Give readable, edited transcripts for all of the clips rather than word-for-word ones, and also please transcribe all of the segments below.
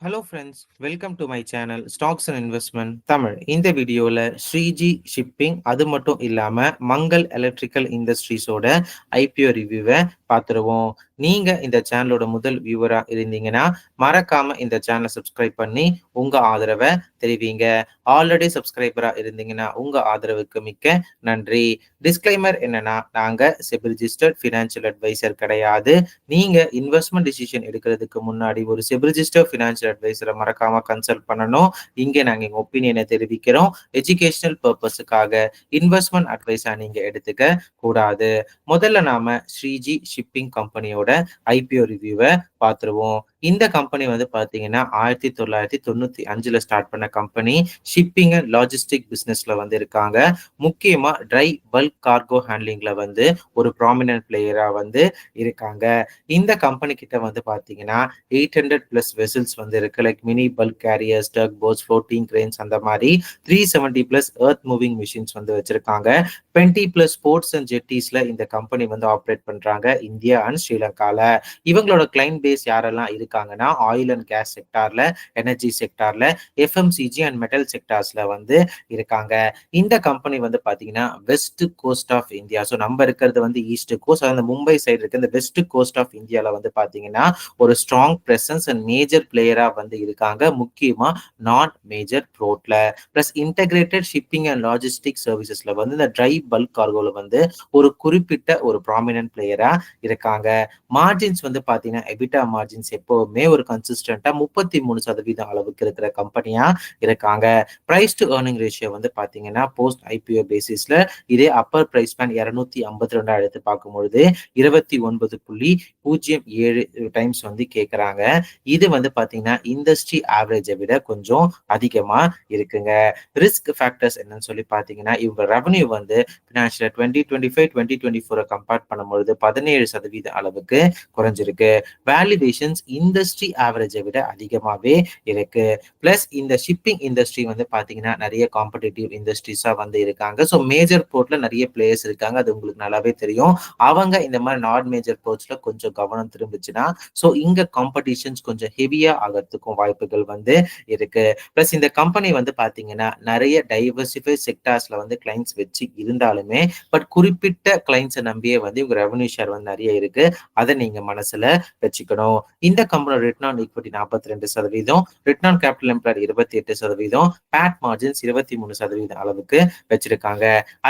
Hello friends, welcome to my channel stocks and investment Tamil. இந்த வீடியோவில் Sreeji shipping அது மட்டும் இல்லாமல் மங்கள் எலக்ட்ரிக்கல் இண்டஸ்ட்ரீஸோட ஐபிஓ ரிவ்யூவை பார்த்துருவோம். நீங்கள் இந்த சேனலோட முதல் வியூவராக இருந்தீங்கன்னா மறக்காமல் இந்த சேனலை சப்ஸ்கிரைப் பண்ணி உங்கள் ஆதரவை தெரிவிங்க. ஆல்ரெடி சப்ஸ்கிரைபராக இருந்தீங்கன்னா உங்கள் ஆதரவுக்கு மிக்க நன்றி. டிஸ்க்ளைமர் என்னன்னா, நாங்கள் செபி ரிஜிஸ்டர்ட் ஃபினான்ஷியல் அட்வைசர் கிடையாது. நீங்கள் இன்வெஸ்ட்மெண்ட் டிசிஷன் எடுக்கிறதுக்கு முன்னாடி ஒரு செபி ரிஜிஸ்டர்ட் ஃபினான்ஷியல் அட்வைசரை மறக்காம கன்சல்ட் பண்ணணும். இங்கே நாங்கள் எங்கள் ஒப்பீனியனை தெரிவிக்கிறோம். எஜுகேஷனல் பர்பஸுக்காக இன்வெஸ்ட்மெண்ட் அட்வைஸா நீங்க எடுத்துக்க கூடாது. முதல்ல நாம ஸ்ரீஜி ஷிப்பிங் கம்பெனியோட ஐபிஓ ரிவ்யூவை பார்த்துருவோம். இந்த கம்பெனி வந்து பாத்தீங்கன்னா 1995 ஸ்டார்ட் பண்ண கம்பெனி. ஷிப்பிங் அண்ட் லாஜிஸ்டிக் பிசினஸ்ல வந்து இருக்காங்க. முக்கியமா ட்ரை பல்க் கார்கோ ஹேண்ட்லிங்ல வந்து ஒரு ப்ராமினன்ட் பிளேயரா வந்து இருக்காங்க. இந்த கம்பெனி கிட்ட வந்து பாத்தீங்கன்னா 800+ வெசல்ஸ் வந்து இருக்கு. லைக் மினி பல்க் கேரியர்ஸ், டக் போட்ஸ், ஃப்ளோட்டிங் கிரேன்ஸ், அந்த மாதிரி 370+ எர்த் மூவிங் மிஷின்ஸ் வந்து வச்சிருக்காங்க. 20+ போர்ட்ஸ் அண்ட் ஜெட்டிஸ்ல இந்த கம்பெனி வந்து ஆப்ரேட் பண்றாங்க, இந்தியா அண்ட் ஸ்ரீலங்கால. இவங்களோட கிளைண்ட் பேஸ் யாரெல்லாம் இருக்காங்கன்னா, ஆயில் அண்ட் கேஸ் செக்டார்ல, எனர்ஜி செக்டார்ல, எஃப்எம்சிஜி அண்ட் மெட்டல் செக்டார்ஸ்ல வந்து இருக்காங்க. இந்த கம்பெனி வந்து பாத்தீங்கன்னா west coast of India, so நம்ம இருக்கிறது வந்து ஈஸ்ட் கோஸ்ட், அந்த மும்பை சைடு இருக்க இந்த வெஸ்ட் கோஸ்ட் ஆஃப் இந்தியால வந்து பாத்தீங்கன்னா ஒரு ஸ்ட்ராங் பிரசன்ஸ் அண்ட் மேஜர் பிளேயரா வந்து இருக்காங்க. முக்கியமா நான் மேஜர் ப்ரோட்ல plus integrated shipping and logistic சர்வீசஸ்ல வந்து இந்த ட்ரை பல்க் கார்கோல வந்து ஒரு குறிப்பிட்ட ஒரு ப்ராமினன்ட் பிளேயரா இருக்காங்க. மார்ஜின்ஸ் வந்து பாத்தீங்கன்னா எபிட்டா மார்ஜின்ஸ் எப்பவுமே ஒரு கன்சிஸ்டன்டா 33% அளவுக்கு இருக்கிற கம்பெனியா இருக்காங்க. பிரைஸ் டு ஏர்னிங் ரேஷியோ வந்து பாத்தீங்கன்னா போஸ்ட் ஐபிஓ பேசிஸ்ல இதே அப்பர் பிரைஸ் பேன் 252 எடுத்து பார்க்கும்பொழுது 29.07 டைம்ஸ் வந்து கேட்கறாங்க. இது வந்து பாத்தீங்கன்னா இண்டஸ்ட்ரி ஆவரேஜை விட கொஞ்சம் அதிகமா இருக்குங்க. ரிஸ்க் ஃபேக்டர்ஸ் என்னன்னு சொல்லி பாத்தீங்கன்னா, இவங்க ரெவன்யூ வந்து பினான்சியல் 2025-2024 கம்பேர் பண்ணும்பொழுது 17% அளவுக்கு குறைஞ்சிருக்கு. வேல்யூவேஷன்ஸ் இண்டஸ்ட்ரி ஆவரேஜை விட அதிகமாவே இருக்கு. பிளஸ் இந்த ஷிப்பிங் இண்டஸ்ட்ரி வந்து பாத்தீங்கன்னா நிறைய காம்படிட்டிவ் இண்டஸ்ட்ரீஸா வந்து இருக்காங்க. ஸோ மேஜர் போர்ட்ல நிறைய பிளேயர்ஸ் இருக்காங்க, அது உங்களுக்கு நல்லாவே தெரியும். அவங்க இந்த மாதிரி நான் மேஜர் போர்ட்ஸ்ல கொஞ்சம் கவனம் திரும்பிச்சுன்னா ஸோ இங்க காம்படிஷன்ஸ் கொஞ்சம் ஹெவியா ஆகிறதுக்கும் வாய்ப்புகள் வந்து இருக்கு. பிளஸ் இந்த கம்பெனி வந்து பாத்தீங்கன்னா நிறைய டைவர்சிஃபை செக்டார்ஸ்ல வந்து கிளைண்ட்ஸ் வச்சு இருந்தாலுமே பட் குறிப்பிட்ட கிளைண்ட்ஸை நம்பியே வந்து இவங்க ரெவன்யூ ஷேர் வந்து நிறைய இருக்கு. அதை நீங்க மனசுல வச்சுக்கணும். இந்த கம்பெனியோட return on equity 42%, return on capital employed 28%, PAT margins 23% அளவுக்கு வச்சிருக்காங்க.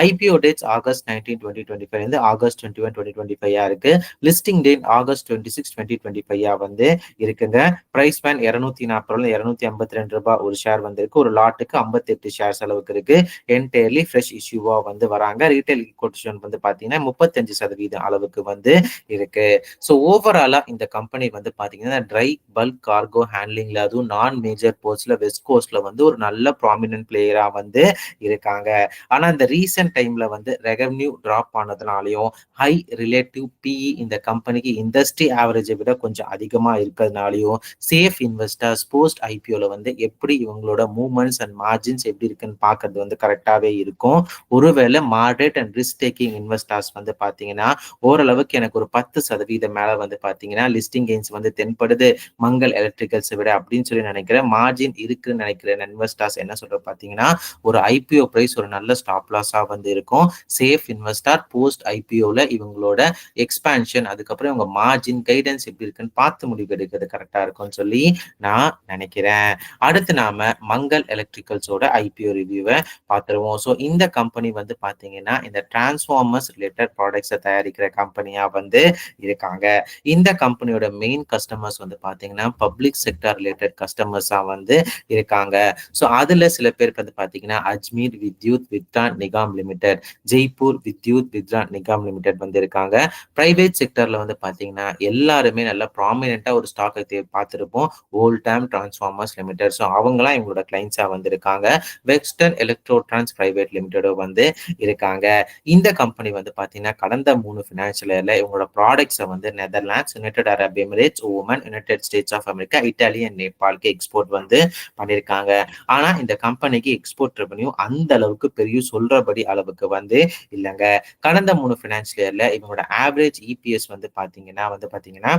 ஐபிஓ டேட்ஸ் August 19, 2025 இருந்து August 21, 2025 இருக்கு. லிஸ்டிங் டேட் August 26, 2025 வந்து இருக்குங்க. பிரைஸ் பேன் 240 252 ரூபாய் ஒரு ஷேர் வந்து இருக்கு. ஒரு லாட்டுக்கு 58 ஷேர்ஸ் அளவுக்கு இருக்கு. என்டையர்லி ஃப்ரெஷ் இஷ்யூவா வந்து வராங்க. ரீட்டைல் ஈக்விட்டி வந்து பாத்தீங்கன்னா 35% அளவுக்கு வந்து இருக்கு. ஸோ ஓவராலா இந்த கம்பெனி வந்து பாத்தீங்கன்னா ட்ரை பல்க் கார்கோ ஹேண்ட்லிங்ல, அதுவும் நான் மேஜர் போர்ட்ஸ்ல வெஸ்ட் கோஸ்ட்ல வந்து ஒரு நல்ல ப்ராமினன்ட் பிளேயரா வந்து இருக்காங்க. ஆனா இந்த ரீசென்ட் டைம்ல வந்து ரெவென்யூ டிராப் ஆனதுனாலையும் ஹை ரிலேட்டிவ் பிஇ இந்த கம்பெனிக்கு இண்டஸ்ட்ரி ஆவரேஜை விட கொஞ்சம் அதிகமா இருக்கிறதுனாலையும் சேஃப் இன்வெஸ்டர்ஸ் போஸ்ட் ஐபிஓல வந்து எப்படி இவங்களோட மூவ்மெண்ட்ஸ் அண்ட் மார்ஜின்ஸ் எப்படி இருக்குன்னு பார்க்கறது வந்து கரெக்டாவே இருக்கும். ஒருவேளை moderate and risk taking investors வந்து பாத்தீங்கன்னா ஓரளவுக்கு எனக்கு ஒரு 10% மேல வந்து பாத்தீங்கன்னா லிஸ்டிங் கெயின்ஸ் வந்து தென்படுது மங்கள் எலக்ட்ரிக்கல்ஸை விட அப்படின்னு சொல்லி நினைக்கிறேன். மார்ஜின் இருக்குன்னு நினைக்கிறேன் இன்வெஸ்டர்ஸ் என்ன சொல்ற பாத்தீங்கன்னா ஒரு ஐபிஓ பிரைஸ் ஒரு நல்ல ஸ்டாப் லாஸா வந்து இருக்கும். சேஃப் இன்வெஸ்டர் போஸ்ட் ஐபிஓல இவங்களோட எக்ஸ்பான்ஷன், அதுக்கப்புறம் இவங்க மார்ஜின் கைடன்ஸ் எப்படி இருக்குன்னு பார்த்து முடிவு எடுக்கிறது கரெக்டா இருக்கும்னு சொல்லி நான் நினைக்கிறேன். அடுத்து நாம மங்கள் எலக்ட்ரிக்கல்ஸோட ஐபிஓ ரிவ்யூவை பார்த்துருவோம். ஸோ இந்த கம்பெனி வந்து பாத்தீங்கன்னா இந்த டிரான்ஸ்ஃபார்மர்ஸ் ரிலேட்டட் ப்ராடக்ட்ஸை தயாரிக்கிற கம்பெனியா வந்து இருக்காங்க. இந்த கம்பெனியோட மெயின் கஸ்டமர்ஸ் வந்து பாத்தீங்கன்னா பப்ளிக் செக்டர் ரிலேட்டட் கஸ்டமர்ஸா வந்து இருக்காங்க. ஸோ அதுல சில பேர் வந்து பாத்தீங்கன்னா Ajmer Vidyut withdrawn Nigam limited, Jaipur Vidyut withdrawn Nigam limited வந்து இருக்காங்க. பிரைவேட் செக்டர்ல வந்து பாத்தீங்கன்னா எல்லாருமே நல்லா ப்ராமினென்ட்டா ஒரு ஸ்டாக்கை பார்த்துருப்போம், ஓல்டாம் டிரான்ஸ்ஃபார்மர்ஸ் லிமிடெட். ஸோ அவங்களாம் இவங்களோட கிளைண்ட்ஸா வந்து இருக்காங்க. வெக்ஸ்டன் எலக்ட்ரோ டிரான்ஸ் பிரைவேட் லிமிடெடும் வந்து இருக்காங்க. இந்த கம்பெனி வந்து பாத்தீங்கன்னா கடந்த 3 ஃபினான்ஷியல் இயர்ல இவங்களோட ப்ராடக்ட்ஸை வந்து Netherlands, United Arab Emirates, Oman, United States of America, Italy and நேபாளுக்கு எக்ஸ்போர்ட் வந்து பண்ணியிருக்காங்க. ஆனா இந்த கம்பெனிக்கு எக்ஸ்போர்ட் ரெவன்யூ அந்த அளவுக்கு பெரிய சொல்றபடி அளவுக்கு வந்து இல்லைங்க. கடந்த 3 ஃபினான்ஷியல் இயர்ல இவங்களோட ஆவரேஜ் இபிஎஸ் வந்து பாத்தீங்கன்னா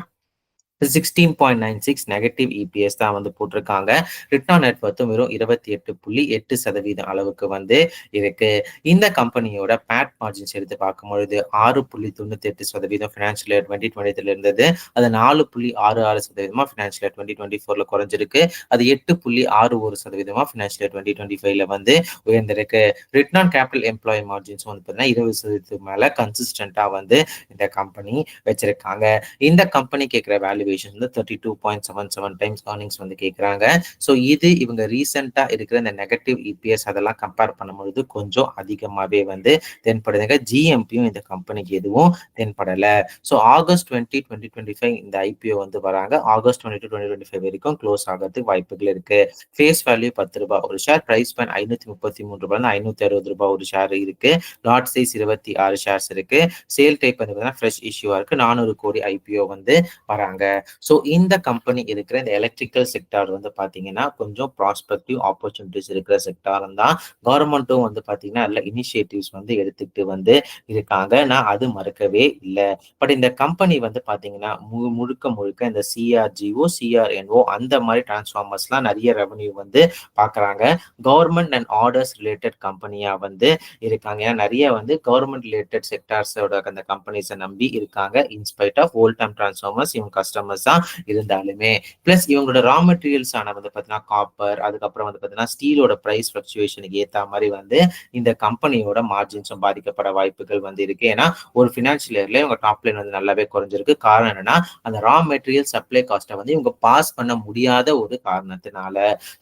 16.96 நெகட்டிவ் இபிஎஸ் தான் வந்து போட்டிருக்காங்க. ரிட்டர்ன் ஆன் நெட் வொர்த்தும் வெறும் 28.8% அளவுக்கு வந்து இருக்கு. இந்த கம்பெனியோட பேட் மார்ஜின்ஸ் எடுத்து பார்க்கும்பொழுது 6.98% ஃபினான்ஷியல் இயர் 2023 இருந்தது. அது 4.66% ஃபினான்ஷியல் இயர் 2024ல குறைஞ்சிருக்கு. அது 8.61% ஃபினான்ஷியல் இயர் 2025ல வந்து உயர்ந்திருக்கு. Return on capital employee margins வந்து பார்த்தீங்கன்னா 20% மேல கன்சிஸ்டன்ட்டா வந்து இந்த கம்பெனி வச்சிருக்காங்க. இந்த கம்பெனி கேட்கிற வேல்யூவேஷன் வந்து 32.77 டைம்ஸ் ஏர்னிங்ஸ் வந்து கேட்குறாங்க. ஸோ இது இவங்க ரீசெண்டா இருக்கிற இந்த நெகட்டிவ் இபிஎஸ் அதெல்லாம் கம்பேர் பண்ணும்பொழுது கொஞ்சம் அதிகமாகவே வந்து தென்படுதுங்க. ஜிஎம்பியும் இந்த கம்பெனிக்கு எதுவும் தென்படல. ஸோ ஆகஸ்ட் 2025 இந்த ஐபிஓ வந்து வராங்க. ஆகஸ்ட் 2025 வரைக்கும் க்ளோஸ் ஆகிறதுக்கு வாய்ப்புகள் இருக்கு. ஃபேஸ் வேல்யூ ₹10 ஒரு ஷேர், பிரைஸ் பாயிண்ட் ₹533 ₹560 ஒரு ஷேர் இருக்கு. லாட் சைஸ் 26 ஷேர்ஸ் இருக்கு. சேல் டைப் வந்து ஃப்ரெஷ் இஷ்யூவா இருக்கு. 400 கோடி ஐபிஓ வந்து வராங்க. ஸோ இந்த கம்பெனி இருக்கிற இந்த எலக்ட்ரிக்கல் செக்டார் வந்து பார்த்தீங்கன்னா கொஞ்சம் ப்ராஸ்பெக்டிவ் ஆப்பர்ச்சுனிட்டிஸ் இருக்கிற செக்டாரும் தான். கவர்மெண்ட்டும் வந்து பார்த்தீங்கன்னா நல்ல இனிஷியேட்டிவ்ஸ் வந்து எடுத்துக்கிட்டு வந்து இருக்காங்க. நான் அது மறுக்கவே இல்லை. பட் இந்த கம்பெனி வந்து பார்த்தீங்கன்னா முழுக்க முழுக்க இந்த சிஆர்ஜிஓ சிஆர்என்ஓ அந்த மாதிரி டிரான்ஸ்ஃபார்மர்ஸ்லாம் நிறைய ரெவன்யூ வந்து பார்க்குறாங்க. கவர்மெண்ட் அண்ட் ஆர்டர்ஸ் ரிலேட்டட் கம்பெனியா வந்து இருக்காங்க. ஏன்னா நிறைய வந்து கவர்மெண்ட் ரிலேட்டட் செக்டார்ஸோட அந்த கம்பெனிஸை நம்பி இருக்காங்க. In spite of old time transformers இவங்க கஸ்டமர்ஸ் தான் இருந்தாலுமே பிளஸ் இவங்களோட ரா மெட்டீரியல்ஸ் ஆன வந்து பார்த்தீங்கன்னா காப்பர், அதுக்கப்புறம் வந்து பார்த்தீங்கன்னா ஸ்டீலோட பிரைஸ் ஃபிளக்சுவேஷனுக்கு ஏற்ற மாதிரி வந்து இந்த கம்பெனியோட மார்ஜின்ஸும் பாதிக்கப்பட வாய்ப்புகள் வந்து இருக்கு. ஏன்னா ஒரு ஃபினான்ஷியல் இயர்ல இவங்க டாப் லைன் வந்து நல்லாவே குறைஞ்சிருக்கு. காரணம் என்னன்னா அந்த ரா மெட்டீரியல் சப்ளை காஸ்ட்டை வந்து இவங்க பாஸ் பண்ண முடியாத ஒரு காரணத்தினால.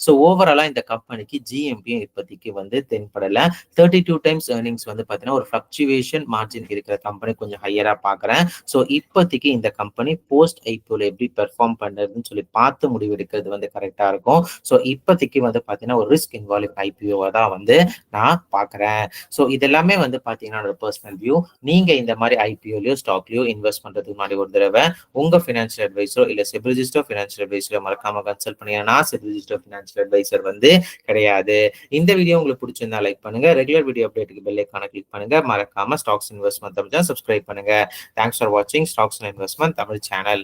ஸோ ஓவராலா இந்த கம்பெனிக்கு ஜிஎம்பியும் இப்போதைக்கு வந்து தென்படல. 32 டைம்ஸ் ஏர்னிங்ஸ் வந்து பார்த்தீங்கன்னா ஒரு ஃபிளக்சுவேஷன் மார்ஜின் இருக்கிற கம்பெனி கொஞ்சம் ஹையரா பார்க்குறேன். ஸோ இப்போதைக்கு இந்த கம்பெனி போஸ்ட் ஐபிஓல எப்படி பெர்ஃபார்ம் பண்ணுறதுன்னு சொல்லி பார்த்து முடிவெடுக்கிறது வந்து கரெக்டா இருக்கும். ஸோ இப்போதைக்கு வந்து பார்த்தீங்கன்னா ஒரு ரிஸ்க் இன்வால்வ் ஐபிஓவை தான் வந்து நான் பார்க்குறேன். ஸோ இதெல்லாமே வந்து பார்த்தீங்கன்னா என்னோட பர்சனல் வியூ. நீங்க இந்த மாதிரி ஐபிஓலயோ ஸ்டாக்லயோ இன்வெஸ்ட் பண்றதுக்கு முன்னாடி ஒரு தடவை உங்க ஃபினான்ஷியல் அட்வைசரோ இல்ல செபி ரிஜிஸ்டர் ஃபினான்ஷியல் அட்வைசரோ மறக்காம கன்சல்ட் பண்ணுங்க. நான் செபி ரிஜிஸ்டர் ஃபினான்ஷியல் அட்வைசர் வந்து கிடையாது. இந்த வீடியோ உங்களுக்கு பிடிச்சிருந்தா லைக் பண்ணுங்க. ரெகுலர் வீடியோ அப்டேட்டுக்கு பெல் ஐகானை கிளிக் பண்ணுங்க. மறக்காம ஸ்டாக்ஸ் இன்வெஸ்ட்மெண்ட் தமிழ் சப்ஸ்கிரைப் பண்ணுங்க. தேங்க்ஸ் ஃபார் வாட்சிங் stocks and investment Tamil channel.